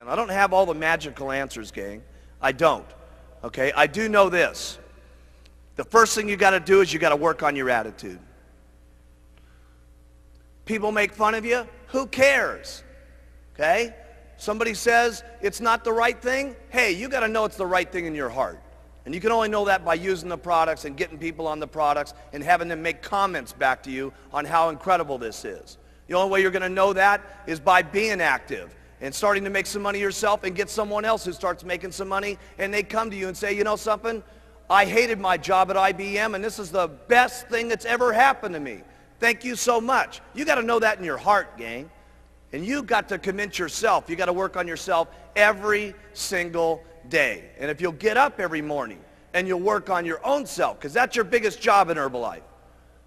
I don't have all the magical answers, gang. I don't. Okay? I do know this. The first thing you got to do is you got to work on your attitude. People make fun of you. Who cares? Okay? Somebody says it's not the right thing. Hey, you got to know it's the right thing in your heart. And you can only know that by using the products and getting people on the products and having them make comments back to you on how incredible this is. The only way you're going to know that is by being active and starting to make some money yourself and get someone else who starts making some money, and they come to you and say, you know something? I hated my job at IBM, and this is the best thing that's ever happened to me. Thank you so much. You got to know that in your heart, gang. And you got to convince yourself. You got to work on yourself every single day. And if you'll get up every morning and you'll work on your own self, because that's your biggest job in Herbalife,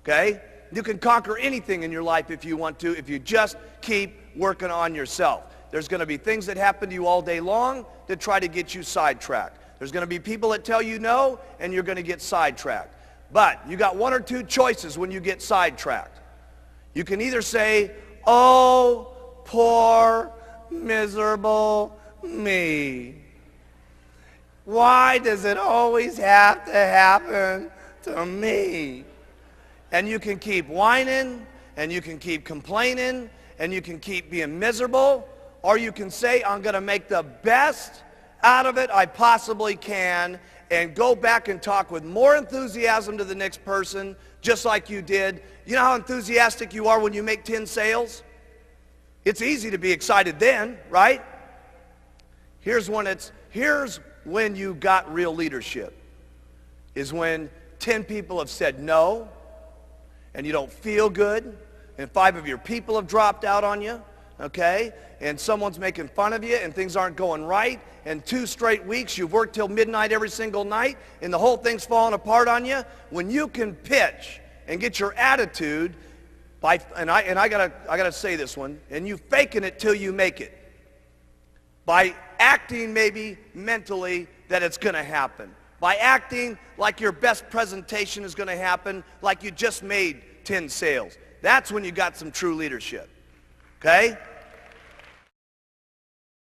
okay? You can conquer anything in your life if you want to, if you just keep working on yourself. There's going to be things that happen to you all day long that try to get you sidetracked. There's going to be people that tell you no, and you're going to get sidetracked. But you got one or two choices when you get sidetracked. You can either say, oh, poor, miserable me. Why does it always have to happen to me? And you can keep whining, and you can keep complaining, and you can keep being miserable, or you can say, I'm going to make the best out of it I possibly can, and go back and talk with more enthusiasm to the next person, just like you did. You know how enthusiastic you are when you make 10 sales? It's easy to be excited then, right? Here's when you got real leadership, is when 10 people have said no, and you don't feel good, and 5 of your people have dropped out on you, okay? And someone's making fun of you, and things aren't going right, and 2 straight weeks you've worked till midnight every single night, and the whole thing's falling apart on you. When you can pitch and get your attitude, and I gotta say this one, and you faking it till you make it, by acting maybe mentally that it's going to happen, by acting like your best presentation is going to happen, like you just made 10 sales. That's when you got some true leadership, okay?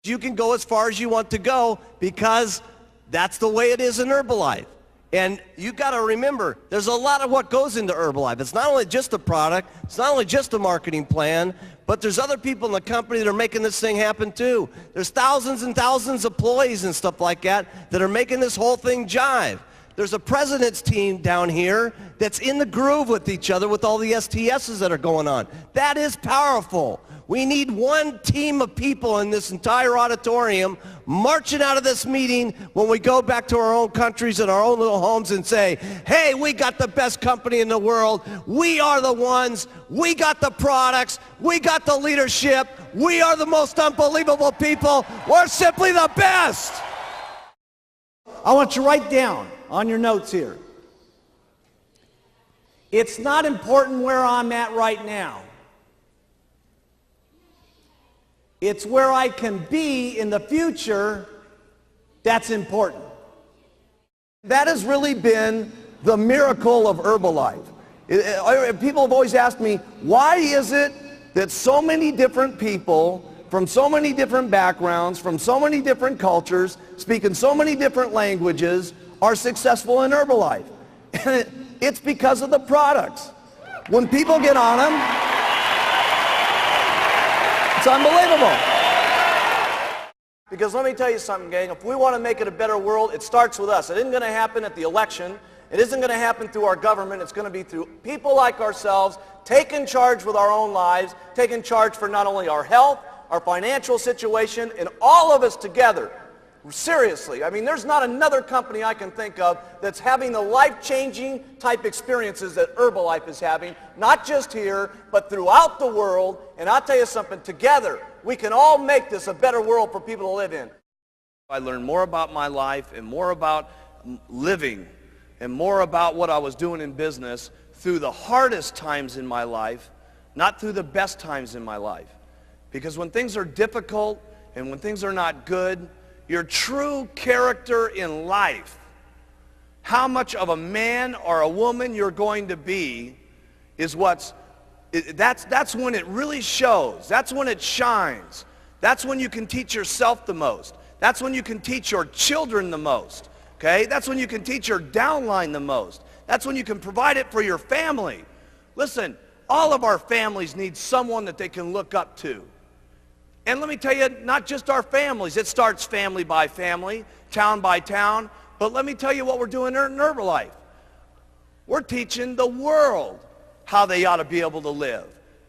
You can go as far as you want to go because that's the way it is in Herbalife. And you got to remember, there's a lot of what goes into Herbalife. It's not only just a product, it's not only just a marketing plan, but there's other people in the company that are making this thing happen too. There's thousands and thousands of employees and stuff like that are making this whole thing jive. There's a president's team down here that's in the groove with each other with all the STSs that are going on. That is powerful. We need one team of people in this entire auditorium marching out of this meeting when we go back to our own countries and our own little homes and say, hey, we got the best company in the world. We are the ones. We got the products. We got the leadership. We are the most unbelievable people. We're simply the best. I want you to write down on your notes here. It's not important where I'm at right now. It's where I can be in the future that's important. That has really been the miracle of Herbalife. People have always asked me, why is it that so many different people from so many different backgrounds, from so many different cultures, speaking so many different languages, are successful in Herbalife? And it's because of the products. When people get on them, it's unbelievable. Because let me tell you something, gang. If we want to make it a better world, it starts with us. It isn't going to happen at the election. It isn't going to happen through our government. It's going to be through people like ourselves, taking charge with our own lives, taking charge for not only our health, our financial situation, and all of us together. Seriously, I mean, there's not another company I can think of that's having the life-changing type experiences that Herbalife is having, not just here, but throughout the world. And I'll tell you something, together, we can all make this a better world for people to live in. I learned more about my life and more about living and more about what I was doing in business through the hardest times in my life, not through the best times in my life. Because when things are difficult and when things are not good, your true character in life, how much of a man or a woman you're going to be, is that's when it really shows. That's when it shines. That's when you can teach yourself the most. That's when you can teach your children the most. Okay? That's when you can teach your downline the most. That's when you can provide it for your family. Listen, all of our families need someone that they can look up to. And let me tell you, not just our families. It starts family by family, town by town. But let me tell you what we're doing in Herbalife. We're teaching the world how they ought to be able to live.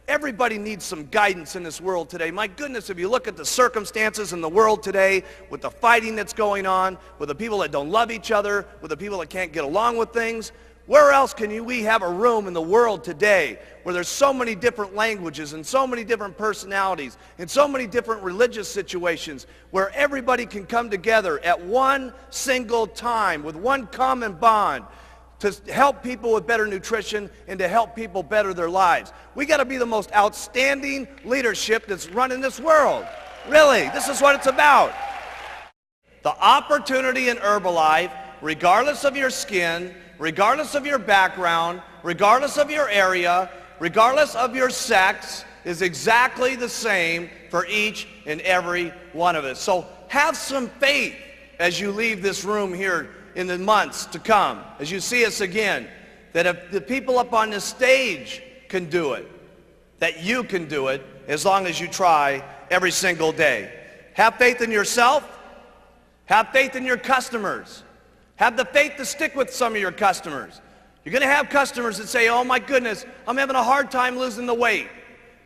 Everybody needs some guidance in this world today. My goodness, if you look at the circumstances in the world today, with the fighting that's going on, with the people that don't love each other, with the people that can't get along with things, where else can we have a room in the world today where there's so many different languages and so many different personalities and so many different religious situations where everybody can come together at one single time with one common bond to help people with better nutrition and to help people better their lives. We got to be the most outstanding leadership that's running this world. Really, this is what it's about. The opportunity in Herbalife, regardless of your skin, regardless of your background, regardless of your area, regardless of your sex, is exactly the same for each and every one of us. So have some faith as you leave this room here in the months to come, as you see us again, that if the people up on this stage can do it, that you can do it as long as you try every single day. Have faith in yourself. Have faith in your customers. Have the faith to stick with some of your customers. You're going to have customers that say, oh my goodness, I'm having a hard time losing the weight.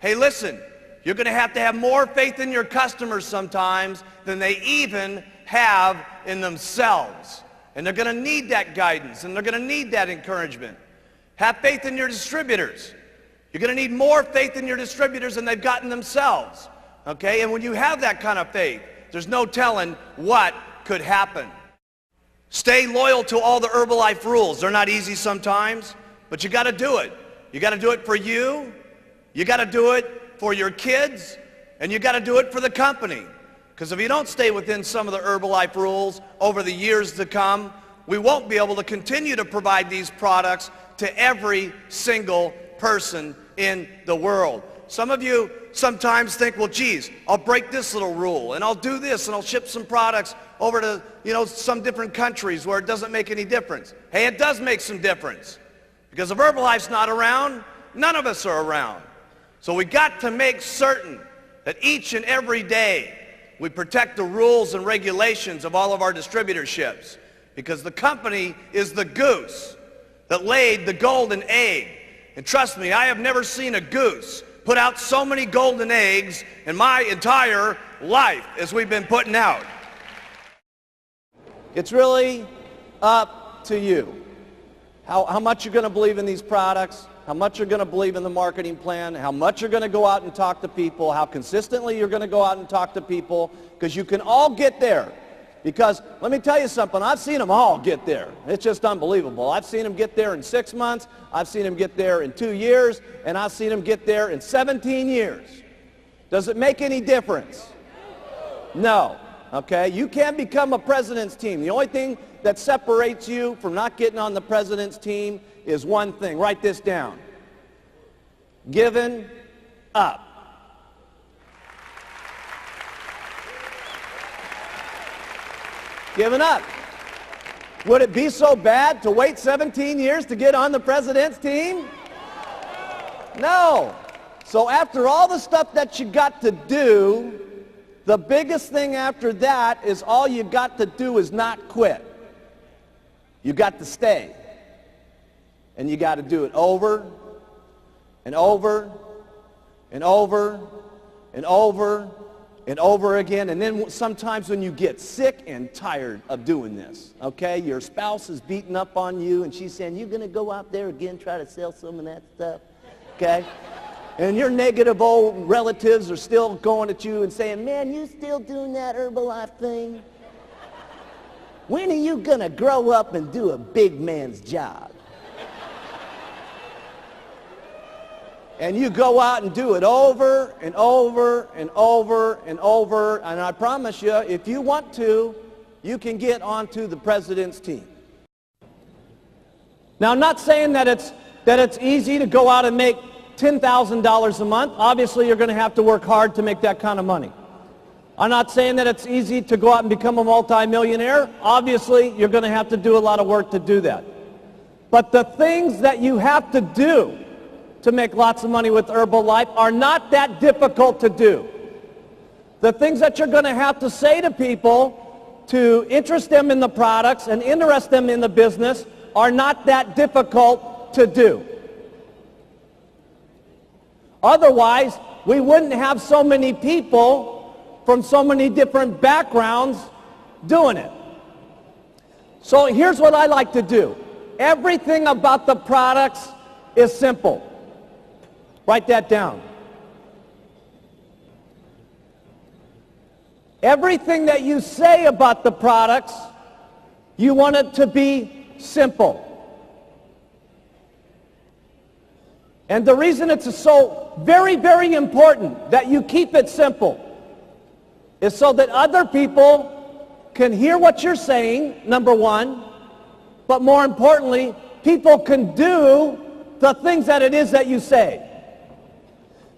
Hey, listen, you're going to have more faith in your customers sometimes than they even have in themselves. And they're going to need that guidance, and they're going to need that encouragement. Have faith in your distributors. You're going to need more faith in your distributors than they've gotten themselves. Okay? And when you have that kind of faith, there's no telling what could happen. Stay loyal to all the Herbalife rules. They're not easy sometimes, but you got to do it. You got to do it for you. You got to do it for your kids, and you got to do it for the company. Because if you don't stay within some of the Herbalife rules over the years to come, we won't be able to continue to provide these products to every single person in the world. Some of you sometimes think, well, geez, I'll break this little rule, and I'll do this, and I'll ship some products over to, some different countries where it doesn't make any difference. Hey, it does make some difference. Because if Herbalife's not around, none of us are around. So we got to make certain that each and every day we protect the rules and regulations of all of our distributorships, because the company is the goose that laid the golden egg. And trust me, I have never seen a goose put out so many golden eggs in my entire life as we've been putting out. It's really up to you. How much you're going to believe in these products, how much you're going to believe in the marketing plan, how much you're going to go out and talk to people, how consistently you're going to go out and talk to people, because you can all get there. Because let me tell you something, I've seen them all get there. It's just unbelievable. I've seen them get there in 6 months, I've seen them get there in 2 years, and I've seen them get there in 17 years. Does it make any difference? No. Okay? You can't become a president's team. The only thing that separates you from not getting on the president's team is one thing. Write this down. Giving up. Giving up. Would it be so bad to wait 17 years to get on the president's team? No. So after all the stuff that you got to do, the biggest thing after that is all you got to do is not quit. You got to stay. And you got to do it over and over and over and over and over again. And then sometimes when you get sick and tired of doing this, okay, your spouse is beating up on you and she's saying, you're going to go out there again, try to sell some of that stuff, okay? And your negative old relatives are still going at you and saying, man, you still doing that Herbalife thing? When are you going to grow up and do a big man's job? And you go out and do it over and over and over and over. And I promise you, if you want to, you can get onto the president's team. Now, I'm not saying that it's easy to go out and make $10,000 a month. Obviously, you're going to have to work hard to make that kind of money. I'm not saying that it's easy to go out and become a multimillionaire. Obviously, you're going to have to do a lot of work to do that. But the things that you have to do to make lots of money with Herbalife are not that difficult to do. The things that you're going to have to say to people to interest them in the products and interest them in the business are not that difficult to do. Otherwise, we wouldn't have so many people from so many different backgrounds doing it. So here's what I like to do. Everything about the products is simple. Write that down. Everything that you say about the products, you want it to be simple. And the reason it's so very, very important that you keep it simple is so that other people can hear what you're saying, number one, but more importantly, people can do the things that it is that you say.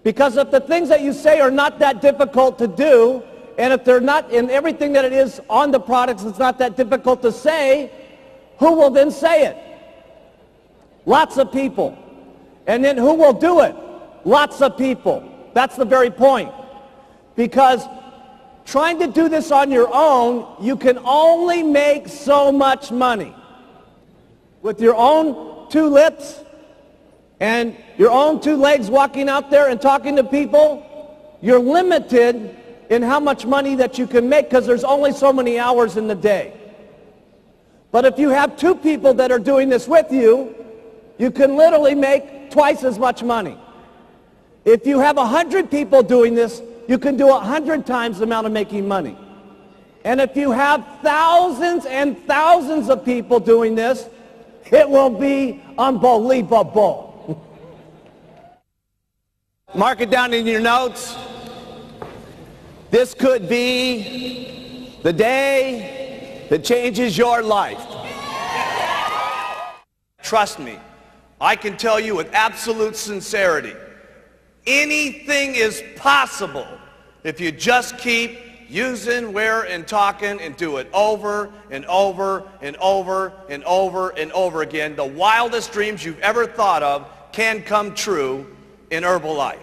Because if the things that you say are not that difficult to do, and if they're not in everything that it is on the products, it's not that difficult to say, who will then say it? Lots of people. And then who will do it? Lots of people. That's the very point. Because trying to do this on your own, you can only make so much money. With your own two lips and your own two legs walking out there and talking to people, you're limited in how much money that you can make because there's only so many hours in the day. But if you have two people that are doing this with you, you can literally make twice as much money. If you have 100 people doing this, you can do 100 times the amount of making money. And if you have thousands and thousands of people doing this, it will be unbelievable. Mark it down in your notes. This could be the day that changes your life. Trust me, I can tell you with absolute sincerity, anything is possible if you just keep using, where, and talking and do it over and over and over and over and over again. The wildest dreams you've ever thought of can come true in Herbalife.